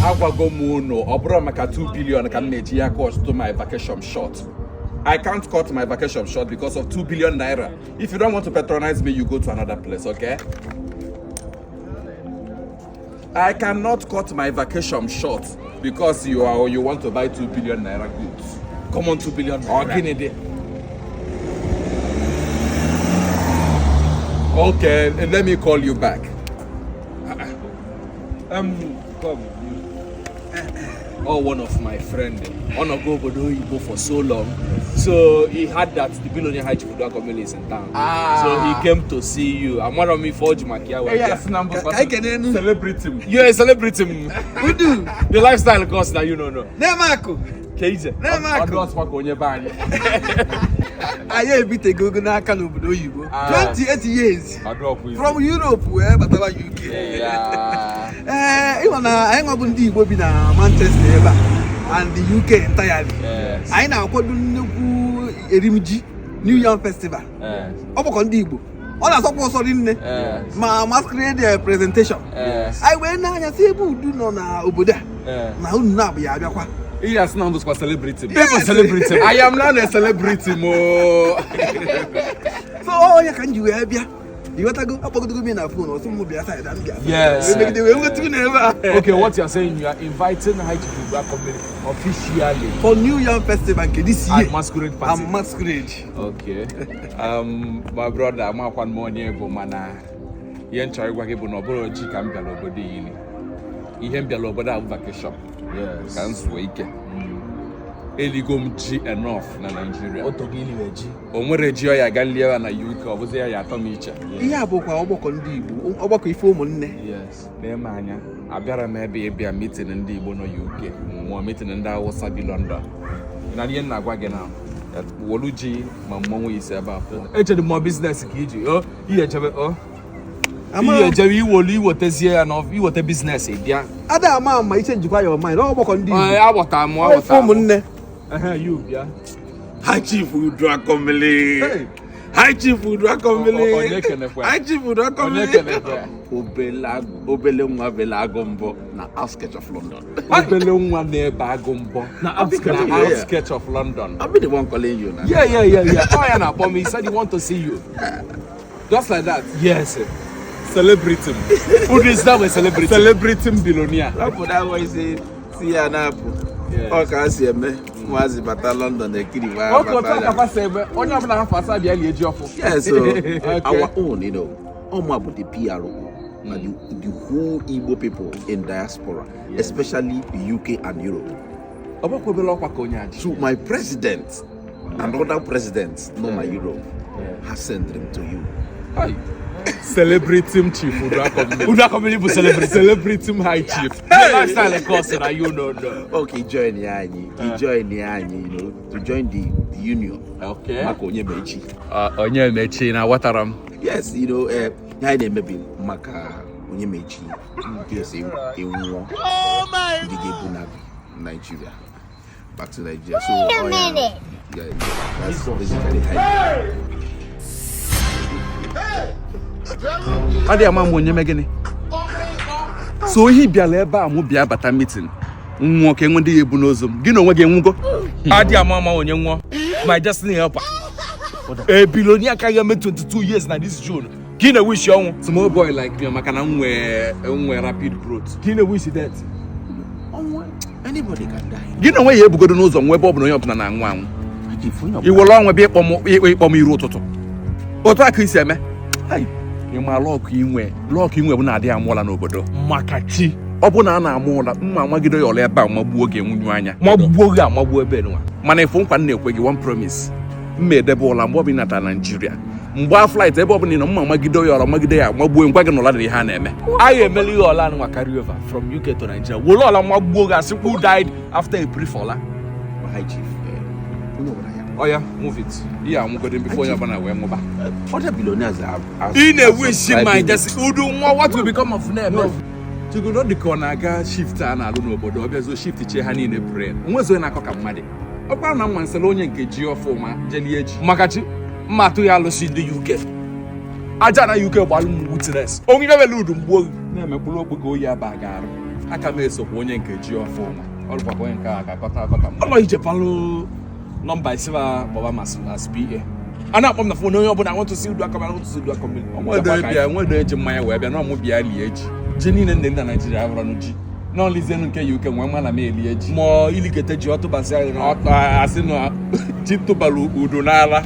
Agwagomuno, Obro Maka 2 billion can make cost to my vacation short. I can't cut my vacation short because of 2 billion naira. If you don't want to patronize me, you go to another place, okay? I cannot cut my vacation short because you want to buy 2 billion naira goods. Come on, 2 billion naira. Okay, let me call you back. Oh, one of my friend, one of Igbo for so long. So he had that the billionaire Chief Uduakommili is in town. So he came to see you. I'm one of me Forge Makia. Yes, I can celebrate him. You're a celebrity. Who do? The lifestyle cost that you know. Nemako. Keije. Nemako. I have been to Google Nakano, 28 years. From Europe, where but about UK. Even I am going to be in Manchester and the UK entirely. I now go to New Year Festival. Igbo. All I suppose in my masquerade presentation. I went now and say, do not Obuda. Now, he has now to celebrity. People celebrity. I am not a celebrity more. So you can do it. You want to go up to me on a phone or some movie aside? Yes. Okay, what you're saying, you are inviting Chief Uduakommili officially for New Year Festival this year. Masquerade party. Masquerade. Okay. My brother, I'm one more neighbor, mana. Yen chari wake bono boro chika mbialo bodi yini. Ihe mbialo boda vacation. Yes. Can't wake. Eligom G enough na Nigeria. Otogili weji. Onwere ji oya galia na UK obuze ya atomicha. Ihe abukwa ogboko ndi Igbo, ogboko ife umunne. Yes. Na anya abiara m ebe bia meeting ndi Igbo no UK, mo meeting ndi Hausa bi London. Na ihe na agwa gị na wolu ji ma mmonwu ise ebe afọ. Eche the more business ka iji. Ihe chebe Ihe jere iwolu iwotezie ya na iwote business bia. Ada ama iche njikwa your mind. Ogboko ndi Igbo. Agbota umunne. You, yeah. Hi Chief Uduakommili. Hi Chief Uduakommili. Hi Chief Uduakommili. Obele nwa bela agombo na outskirts of London. Obele nwa na-ebe agombo na outskirts of London. I'll be the one calling you now. Yeah. Oh, yeah, na me. He said he want to see you. Just like that. Yes. Celebrity. Who is that a celebrity? Celebrity billionaire. That was it. See ya now. Okay, see me. Was bata London the kiri wa. Yes, so our own, you know, about the PRO, and the whole Igbo people in diaspora, especially UK and Europe. So my president and other presidents, not my Europe, has sent them to you. Hi. Celebrate him, Chief Uduakommili. Uduakommili will celebrate him, High Chief. Lifestyle course that you know. Okay, join the Anyi, you know, to join the union. Okay. Maka Onyemechi. Onyemechi, now what are Yes, you know, maybe Maka Onyemechi. Yes, in war. Nigeria. Back to Nigeria. So, that's basically how. Adi ama mo nyeme gini. So he biala ebe a mo bia bata meeting. Nwo ke nwende yebu n'ozom. Gino onwe ge nwugo. Adi ama onye nwo. My destiny helper. A billionaire ka ga 22 years na this June. Gino wish you small boy like me maka na nwe rapid growth. Gino wish that. Anybody can die. Gino onwe ye ebugodo n'ụzọ nwe ebe ọ bụ na onye ọbụla na nwa anwụ. Iwolo onwe bi ikpom iru ụtụtụ. Otu aka isi eme. Hai. Ma lock inwe bụ na-adị amụọla n'obodo maka chi ọ bụ na a na-amụọla mma amagido ya ọla ebe a magbuo oge nwunyu anya magbuo oge amagbuo ebe nwa mana ifu nkwa na-ekwe gị one promise mma edebe ụla mgbe ọ bụ nata Nigeria mgbe flight ebe ọ bụ na mma amagido ya ọla magide ya magbuo nkwa gị n'ụla dị ha na-eme anyị emeli ihe ọla nwa carry over from UK to Nigeria wolo ọla magbuo oge asị who died after a brief ọla High Chief. Oh yeah, move it. Yeah, I'm going before you have other billionaires have in a wish in my just what will become of them? No. To go not the corner, shift and I don't know, but obviously shift the chair in a prayer. What's when I cock a muddy? Upon a man, Salonian KG or former Jelly H. Makachi, Matuyalo in the UK. Ajana UK Balloon Woods. Only never ludum will never pull up go ya bagar. aka m esokwa onye nke ji ọfụ nwa ọ rụkwa onye nke a ga-akọta ọlọ ije palụ nọmba isiba baba mas PA a na-akpọ m na fon onye ọbụla want to see Uduakommili nwedo eji mmanya wee bịa na ọmụ bịa lie ji ji niile ndị na Naịjirịa abụrụ ji n'olizienu nke UK nwee mma na m elie ji ma ilikete ji ọtụbasị asị na ji tụbara udu n'ala